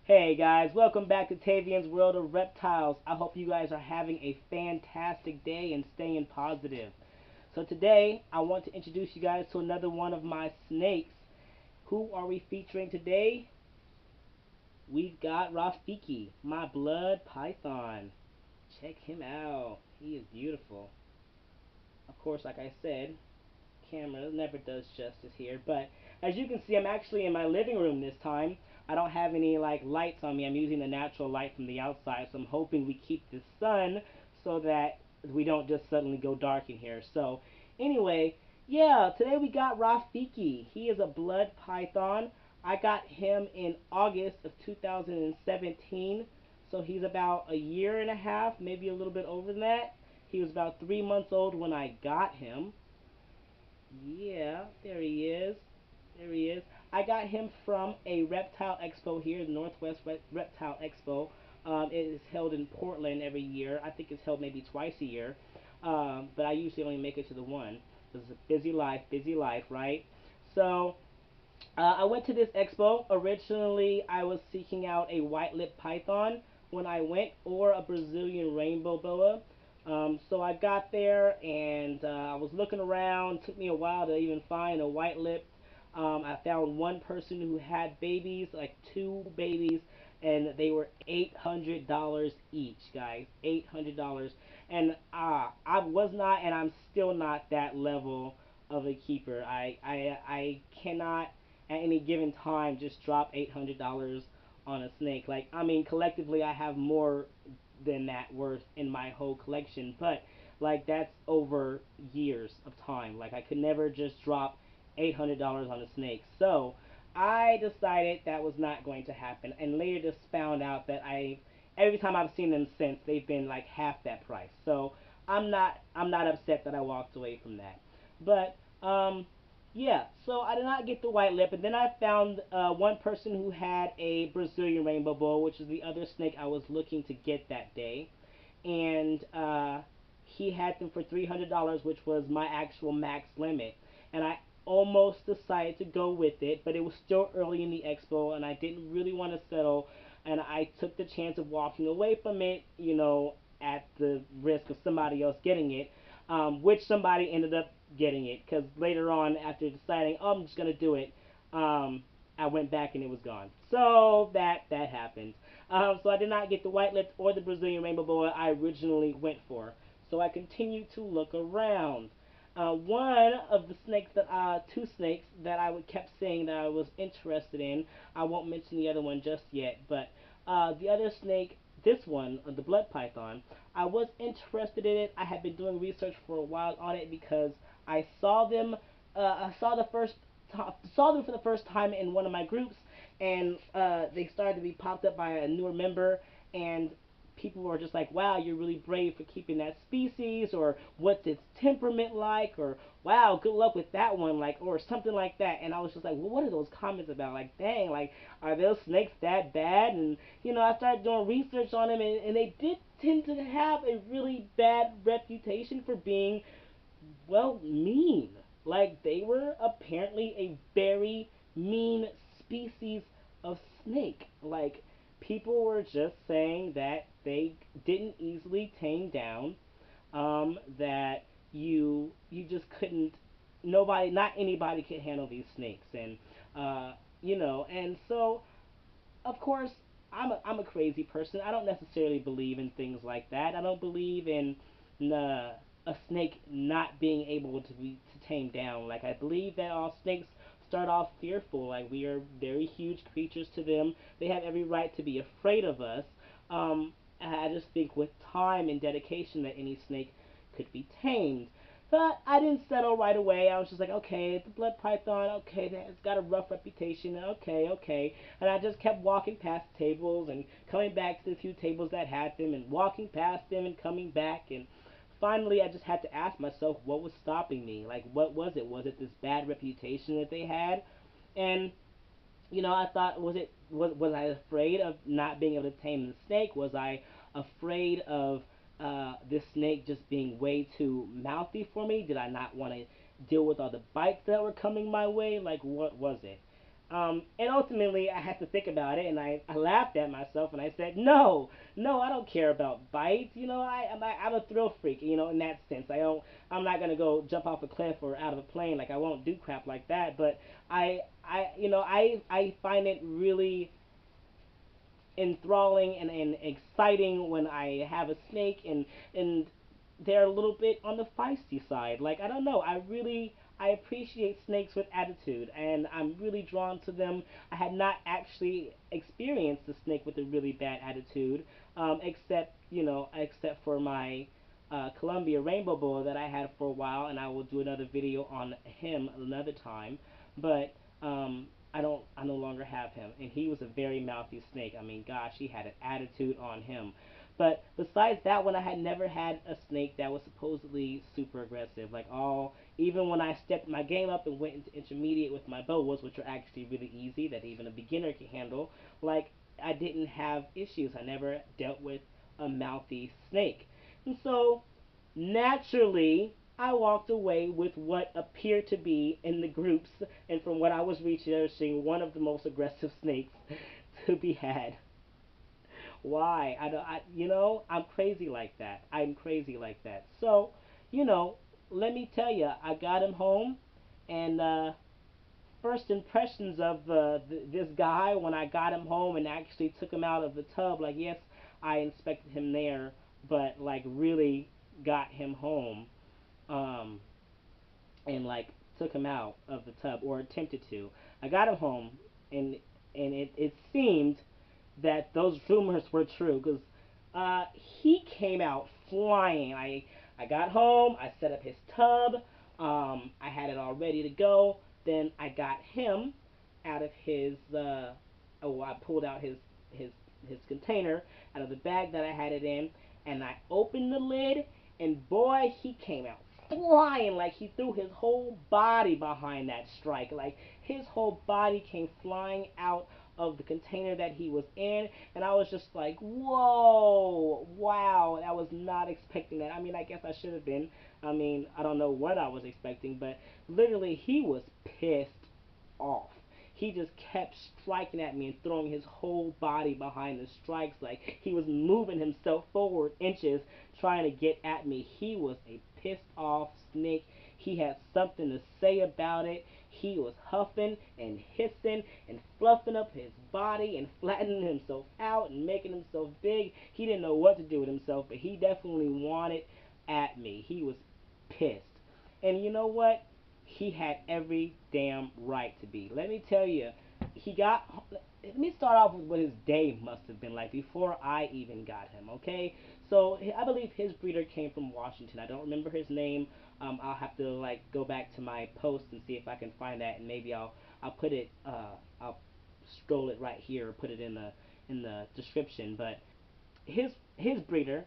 Hey guys, welcome back to Tavian's World of Reptiles. I hope you guys are having a fantastic day and staying positive. So today, I want to introduce you guys to another one of my snakes. Who are we featuring today? We've got Rafiki, my blood python. Check him out. He is beautiful. Of course, like I said, camera never does justice here, but as you can see, I'm actually in my living room this time. I don't have any like lights on me. I'm using the natural light from the outside, so I'm hoping we keep the sun so that we don't just suddenly go dark in here. So anyway, yeah, today we got Rafiki. He is a blood python. I got him in August of 2017, so he's about a year and a half, maybe a little bit over that. He was about 3 months old when I got him. Yeah, there he is. There he is. I got him from a reptile expo here, the Northwest Reptile Expo. It is held in Portland every year. I think it's held maybe twice a year, but I usually only make it to the one. It's a busy life, right? So I went to this expo. Originally, I was seeking out a white-lipped python when I went, or a Brazilian rainbow boa. So I got there and I was looking around. It took me a while to even find a white-lipped. I found one person who had babies, like two babies, and they were $800 each, guys. $800, and I was not, and I'm still not that level of a keeper. I cannot at any given time just drop $800 on a snake. Like, I mean, collectively, I have more than that worth in my whole collection, but like that's over years of time. Like, I could never just drop $800 on a snake. So I decided that was not going to happen, and later just found out that I every time I've seen them since, they've been like half that price. So I'm not upset that I walked away from that. But yeah, so I did not get the white lip, and then I found one person who had a Brazilian rainbow boa, which is the other snake I was looking to get that day, and he had them for $300, which was my actual max limit, and I almost decided to go with it, but it was still early in the expo, and I didn't really want to settle, and I took the chance of walking away from it, at the risk of somebody else getting it, which somebody ended up getting it, because later on, after deciding, oh, I'm just going to do it, um, I went back and it was gone. So that happened. So I did not get the white lipped or the Brazilian rainbow boa I originally went for. So I continued to look around. One of the snakes two snakes that I would kept saying that I was interested in. I won't mention the other one just yet, but the other snake, this one, the blood python, I was interested in it. I had been doing research for a while on it because I saw them. I saw them for the first time in one of my groups, and they started to be popped up by a newer member, and people were just like, wow, you're really brave for keeping that species, or what's its temperament like, or wow, good luck with that one, like, or something like that. And I was just like, well, what are those comments about? Like, dang, like, are those snakes that bad? And I started doing research on them, and they did tend to have a really bad reputation for being, well, mean. Like, they were apparently a very mean species of snake. Like, people were just saying that they didn't easily tame down, that you just couldn't, nobody, not anybody could handle these snakes, and and so of course, I'm a crazy person. I don't necessarily believe in things like that. I don't believe in a snake not being able to tame down. Like, I believe that all snakes start off fearful. Like, we are very huge creatures to them. They have every right to be afraid of us. I just think with time and dedication that any snake could be tamed. But I didn't settle right away. I was just like, okay, the blood python, okay, it's got a rough reputation, okay, okay. And I just kept walking past tables and coming back to the few tables that had them, and walking past them and coming back. And finally, I just had to ask myself, what was stopping me? Like, what was it? Was it this bad reputation that they had? And I thought, was I afraid of not being able to tame the snake? Was I afraid of this snake just being way too mouthy for me? Did I not want to deal with all the bites that were coming my way? Like, what was it? And ultimately, I had to think about it, and I laughed at myself, and I said, no, no, I don't care about bites. I'm a thrill freak. In that sense, I'm not gonna go jump off a cliff or out of a plane. Like I won't do crap like that. But I find it really enthralling and exciting when I have a snake and they're a little bit on the feisty side. Like I don't know, I appreciate snakes with attitude and I'm really drawn to them. I had not actually experienced a snake with a really bad attitude, except for my Columbia rainbow boa that I had for a while, and I will do another video on him another time. But I no longer have him, and he was a very mouthy snake. I mean, gosh, he had an attitude on him. But besides that one, I had never had a snake that was supposedly super aggressive. Even when I stepped my game up and went into intermediate with my boas, which are actually really easy, that even a beginner can handle, like I didn't have issues. I never dealt with a mouthy snake. And so, naturally, I walked away with what appeared to be in the groups and from what I was researching, one of the most aggressive snakes to be had. Why? I'm crazy like that. I'm crazy like that. So, you know, let me tell you, I got him home, and first impressions of this guy when I got him home and actually took him out of the tub. Like, yes, I inspected him there, but like really got him home, um, and like took him out of the tub or attempted to. I got him home, and it seemed that those rumors were true because he came out flying. I got home, I set up his tub, I had it all ready to go. Then I got him out of I pulled out his his container out of the bag that I had it in, and I opened the lid, and boy, he came out flying like he threw his whole body behind that strike. Like his whole body came flying out of the container that he was in, and I was just like, whoa, wow, I was not expecting that. I mean, I guess I should have been. I mean, I don't know what I was expecting, but literally he was pissed off. He just kept striking at me and throwing his whole body behind the strikes like he was moving himself forward inches trying to get at me. He was a pissed off snake. He had something to say about it. He was huffing and hissing and fluffing up his body and flattening himself out and making himself big. He didn't know what to do with himself, but he definitely wanted at me. He was pissed. And you know what? He had every damn right to be. Let me tell you, he got. Let me start off with what his day must have been like before I even got him. Okay, so I believe his breeder came from Washington. I don't remember his name. I'll have to like go back to my post and see if I can find that, and maybe I'll put it. I'll scroll it right here or put it in the description. But his breeder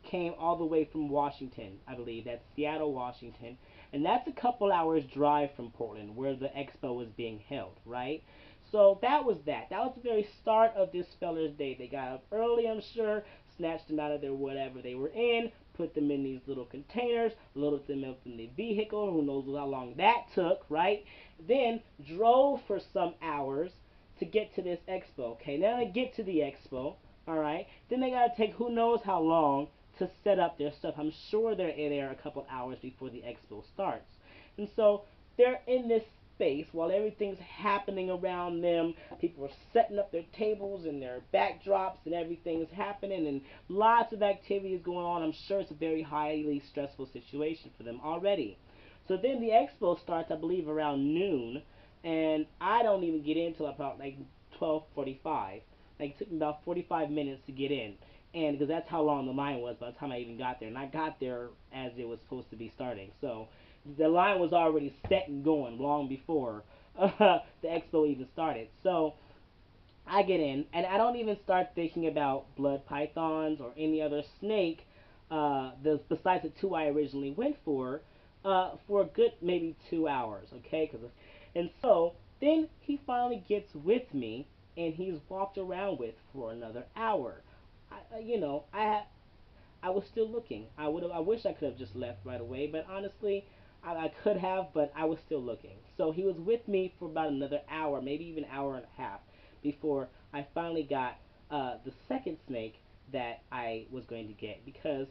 came all the way from Washington, I believe. That's Seattle, Washington. And that's a couple hours drive from Portland, where the expo was being held, right? So that was that. That was the very start of this feller's day. They got up early, I'm sure, snatched them out of their whatever they were in, put them in these little containers, loaded them up in the vehicle, who knows how long that took, right? Then drove for some hours to get to this expo. Okay, now they get to the expo, alright? Then they gotta take who knows how long to set up their stuff. I'm sure they're in there a couple hours before the expo starts. And so they're in this space while everything's happening around them. People are setting up their tables and their backdrops and everything's happening and lots of activity is going on. I'm sure it's a very highly stressful situation for them already. So then the expo starts, I believe, around noon, and I don't even get in until about like 12:45. Like it took me about 45 minutes to get in, and because that's how long the line was by the time I even got there, and I got there as it was supposed to be starting. So the line was already set and going long before the expo even started. So I get in, and I don't even start thinking about blood pythons or any other snake, besides the two I originally went for a good maybe 2 hours, okay? And so then he finally gets with me, and he's walked around with for another hour. I was still looking. I wish I could have just left right away, but honestly, I could have, but I was still looking. So he was with me for about another hour, maybe even an hour and a half, before I finally got the second snake that I was going to get, because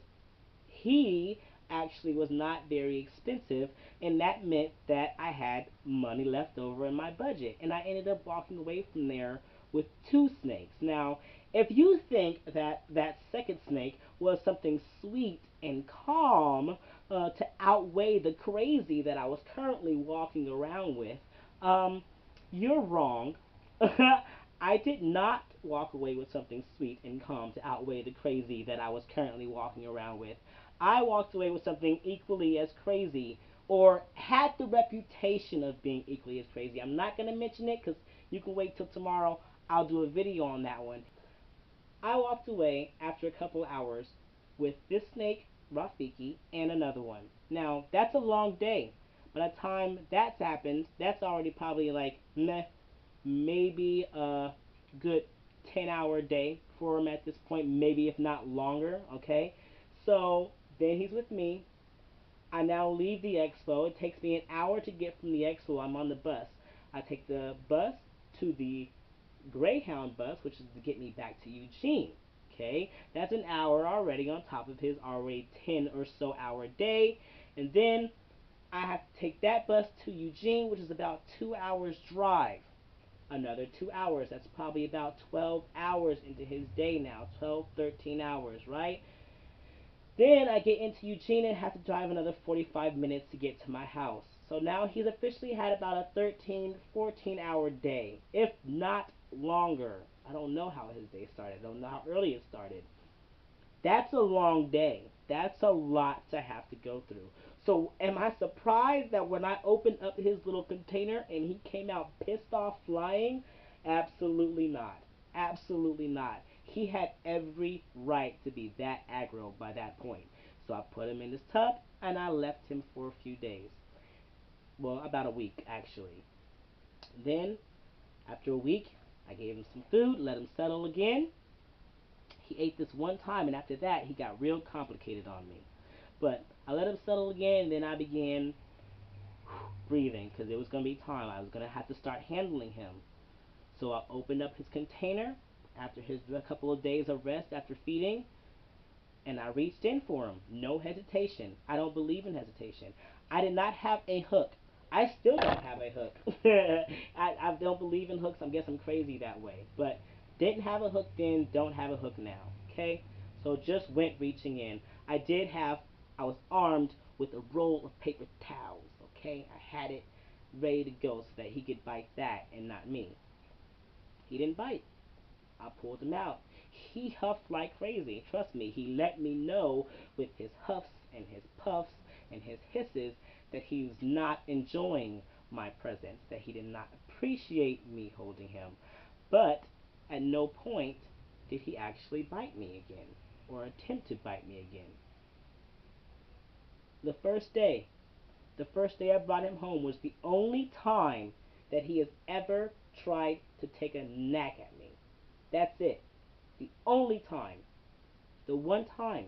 he actually was not very expensive, and that meant that I had money left over in my budget. And I ended up walking away from there with two snakes. Now, if you think that that second snake was something sweet and calm to outweigh the crazy that I was currently walking around with, um, you're wrong. I did not walk away with something sweet and calm to outweigh the crazy that I was currently walking around with. I walked away with something equally as crazy, or had the reputation of being equally as crazy. I'm not going to mention it because you can wait till tomorrow. I'll do a video on that one. I walked away after a couple hours with this snake, Rafiki, and another one. Now, that's a long day. By the time that's happened, that's already probably like maybe a good 10-hour day for him at this point, maybe if not longer, okay? So then he's with me. I now leave the expo. It takes me an hour to get from the expo. I'm on the bus. I take the bus to the Greyhound bus, which is to get me back to Eugene. Okay, that's an hour already on top of his already 10 or so hour day. And then I have to take that bus to Eugene, which is about 2 hours drive. Another 2 hours. That's probably about 12 hours into his day now. 12, 13 hours, right? Then I get into Eugene and have to drive another 45 minutes to get to my house. So now he's officially had about a 13, 14-hour day, if not longer. I don't know how his day started. I don't know how early it started. That's a long day. That's a lot to have to go through. So am I surprised that when I opened up his little container and he came out pissed off flying? Absolutely not. Absolutely not. He had every right to be that aggro by that point. So I put him in his tub and I left him for a few days. Well, about a week actually. Then, after a week, I gave him some food, let him settle again. He ate this one time, and after that, he got real complicated on me. But I let him settle again, and then I began breathing because it was going to be time. I was going to have to start handling him. So I opened up his container after his a couple of days of rest after feeding, and I reached in for him. No hesitation. I don't believe in hesitation. I did not have a hook. I still don't have a hook. I don't believe in hooks. I guess I'm crazy that way. But didn't have a hook then, don't have a hook now. Okay? So just went reaching in. I was armed with a roll of paper towels. Okay? I had it ready to go so that he could bite that and not me. He didn't bite. I pulled him out. He huffed like crazy. Trust me, he let me know with his huffs and his puffs and his hisses that he was not enjoying my presence, that he did not appreciate me holding him. But at no point did he actually bite me again or attempt to bite me again. The first day, the first day I brought him home was the only time that he has ever tried to take a knack at me. That's it. The only time. The one time.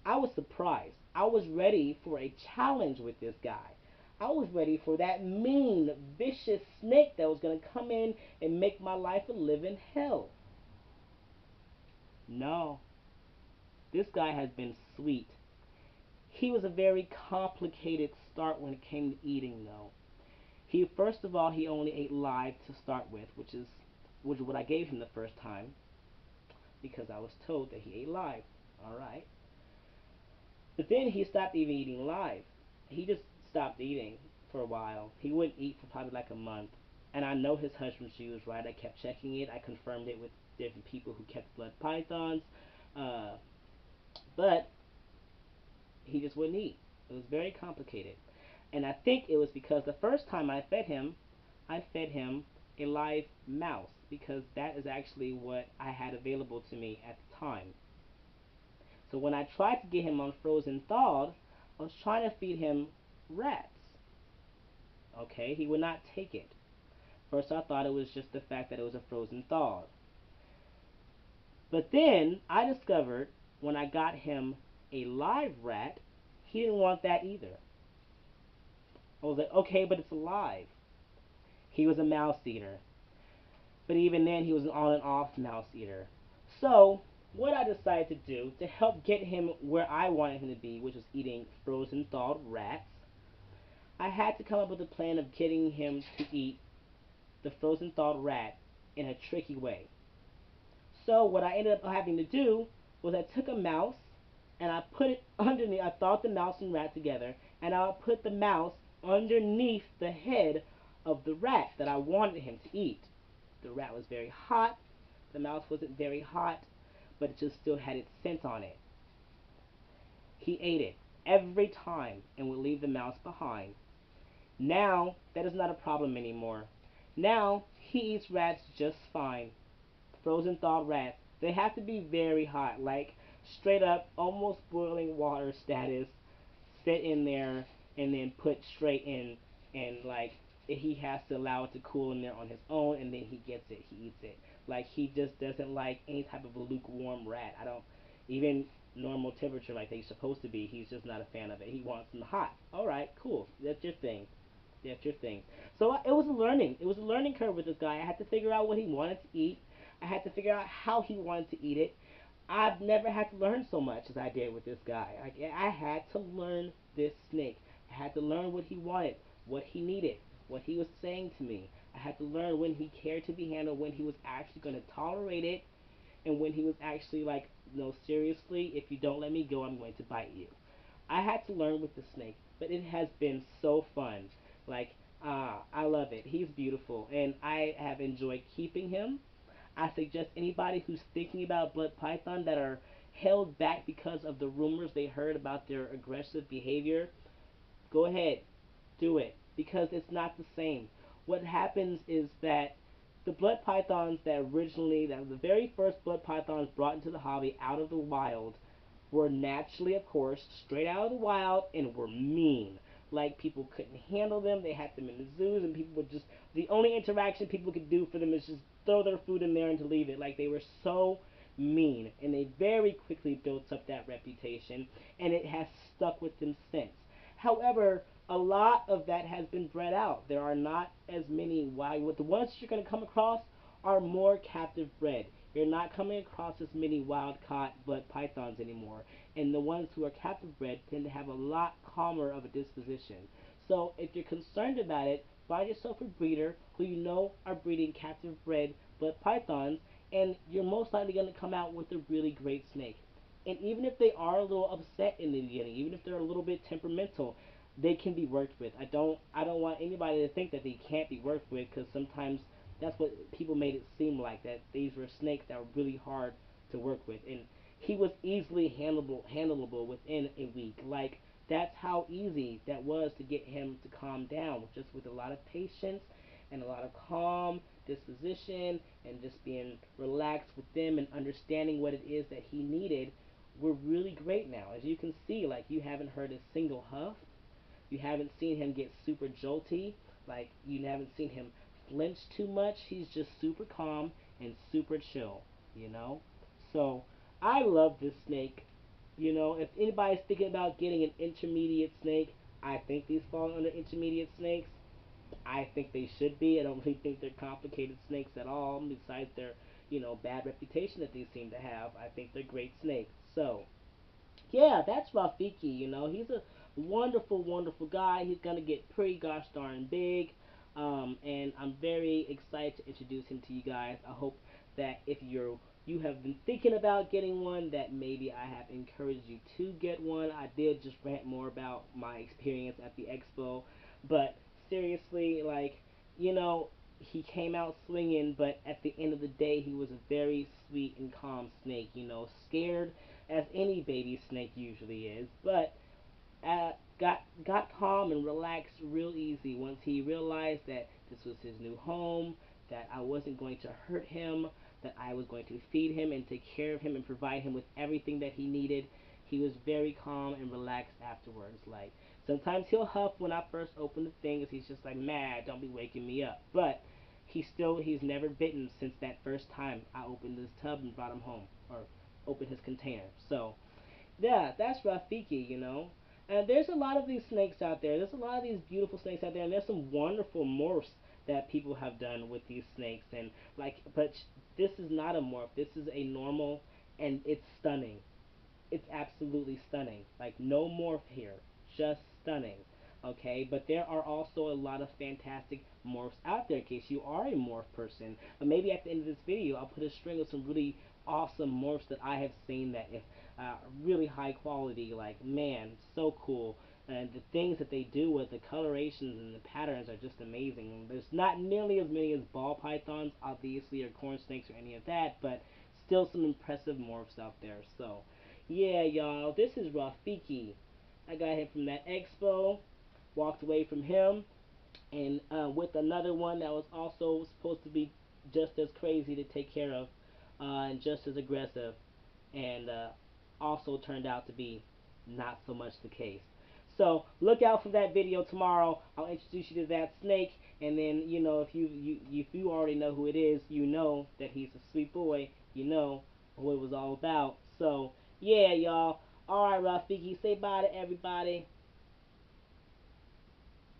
I was surprised. I was ready for a challenge with this guy. I was ready for that mean, vicious snake that was going to come in and make my life a living hell. No. This guy has been sweet. He was a very complicated start when it came to eating, though. He first of all he only ate live to start with, which is what I gave him the first time because I was told that he ate live. All right. But then he stopped even eating live. He just stopped eating for a while. He wouldn't eat for probably like a month. And I know his husbandry was right. I kept checking it. I confirmed it with different people who kept blood pythons. Uh, but he just wouldn't eat. It was very complicated. And I think it was because the first time I fed him a live mouse because that is actually what I had available to me at the time. So when I tried to get him on frozen thawed, I was trying to feed him rats. Okay, he would not take it. First I thought it was just the fact that it was a frozen thawed. But then I discovered when I got him a live rat, he didn't want that either. I was like, okay, but it's alive. He was a mouse eater. But even then, he was an on and off mouse eater. So, what I decided to do to help get him where I wanted him to be, which was eating frozen thawed rats, I had to come up with a plan of getting him to eat the frozen thawed rat in a tricky way. So, what I ended up having to do was I took a mouse and I put it underneath, I thawed the mouse and rat together, and I put the mouse underneath the head of the rat that I wanted him to eat. The rat was very hot. The mouse wasn't very hot, but it just still had its scent on it. He ate it every time and would leave the mouse behind. Now, that is not a problem anymore. Now, he eats rats just fine. Frozen thawed rats. They have to be very hot, like straight up, almost boiling water status. Sit in there and then put straight in, and like he has to allow it to cool in there on his own, and then he gets it, he eats it. Like he just doesn't like any type of a lukewarm rat. I don't even normal temperature like they're supposed to be. He's just not a fan of it. He wants them hot. All right, cool. That's your thing. That's your thing. So it was a learning. It was a learning curve with this guy. I had to figure out what he wanted to eat. I had to figure out how he wanted to eat it. I've never had to learn so much as I did with this guy. Like I had to learn this snake. I had to learn what he wanted, what he needed, what he was saying to me. I had to learn when he cared to be handled, when he was actually going to tolerate it, and when he was actually like, no, seriously, if you don't let me go, I'm going to bite you. I had to learn with the snake, but it has been so fun. Like, I love it. He's beautiful, and I have enjoyed keeping him. I suggest anybody who's thinking about blood python that are held back because of the rumors they heard about their aggressive behavior, go ahead, do it, because it's not the same. What happens is that the blood pythons that the very first blood pythons brought into the hobby out of the wild were naturally, of course, straight out of the wild and were mean. Like people couldn't handle them. They had them in the zoos, and people would just the only interaction people could do for them is just throw their food in there and to leave it. Like they were so mean, and they very quickly built up that reputation, and it has stuck with them since. However, a lot of that has been bred out. There are not as many wild. The ones you're going to come across are more captive bred. You're not coming across as many wild caught blood pythons anymore. And the ones who are captive bred tend to have a lot calmer of a disposition. So if you're concerned about it, find yourself a breeder who you know are breeding captive bred blood pythons, and you're most likely going to come out with a really great snake. And even if they are a little upset in the beginning, even if they're a little bit temperamental, they can be worked with. I don't want anybody to think that they can't be worked with, because sometimes that's what people made it seem like, that these were snakes that were really hard to work with. And he was easily handleable within a week. Like that's how easy that was to get him to calm down, just with a lot of patience and a lot of calm disposition and just being relaxed with them and understanding what it is that he needed. We're really great now. As you can see, like you haven't heard a single huff. You haven't seen him get super jolty. Like you haven't seen him flinch too much. He's just super calm and super chill, you know? So I love this snake. You know, if anybody's thinking about getting an intermediate snake, I think these fall under intermediate snakes. I think they should be. I don't really think they're complicated snakes at all, besides their, bad reputation that they seem to have. I think they're great snakes. So, yeah, that's Rafiki. He's a wonderful, wonderful guy. He's gonna get pretty gosh darn big, and I'm very excited to introduce him to you guys. I hope that if you have been thinking about getting one, that maybe I have encouraged you to get one. I did just rant more about my experience at the expo, but seriously, like, you know, he came out swinging, but at the end of the day, he was a very sweet and calm snake. Scared as any baby snake usually is, but got calm and relaxed real easy once he realized that this was his new home, that I wasn't going to hurt him, that I was going to feed him and take care of him and provide him with everything that he needed. He was very calm and relaxed afterwards. Like sometimes he'll huff when I first open the thing, cause he's just like, "Mad, don't be waking me up." But he's never bitten since that first time I opened his tub and brought him home, or opened his container. So yeah, that's Rafiki. And there's a lot of these snakes out there. There's a lot of these beautiful snakes out there, and there's some wonderful morphs that people have done with these snakes. And like, but this is not a morph. This is a normal, and it's stunning. It's absolutely stunning. Like no morph here, just stunning. Okay, but there are also a lot of fantastic morphs out there in case you are a morph person. Maybe at the end of this video, I'll put a string of some really awesome morphs that I have seen that if really high quality. Like man, so cool. And the things that they do with the colorations and the patterns are just amazing. There's not nearly as many as ball pythons, obviously, or corn snakes or any of that, but still some impressive morphs out there. So yeah, y'all, this is Rafiki. I got him from that expo, walked away from him, and with another one that was also supposed to be just as crazy to take care of and just as aggressive, and also turned out to be not so much the case. So look out for that video tomorrow. I'll introduce you to that snake, and then you know if you already know who it is, you know that he's a sweet boy. You know what it was all about. So yeah, y'all. All right, Rafiki, say bye to everybody.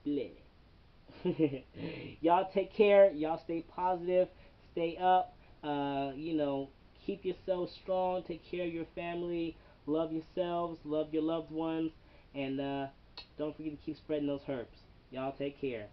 Bleh. Y'all take care. Y'all stay positive. Stay up. You know, keep yourselves strong. Take care of your family. Love yourselves. Love your loved ones. And don't forget to keep spreading those herbs. Y'all take care.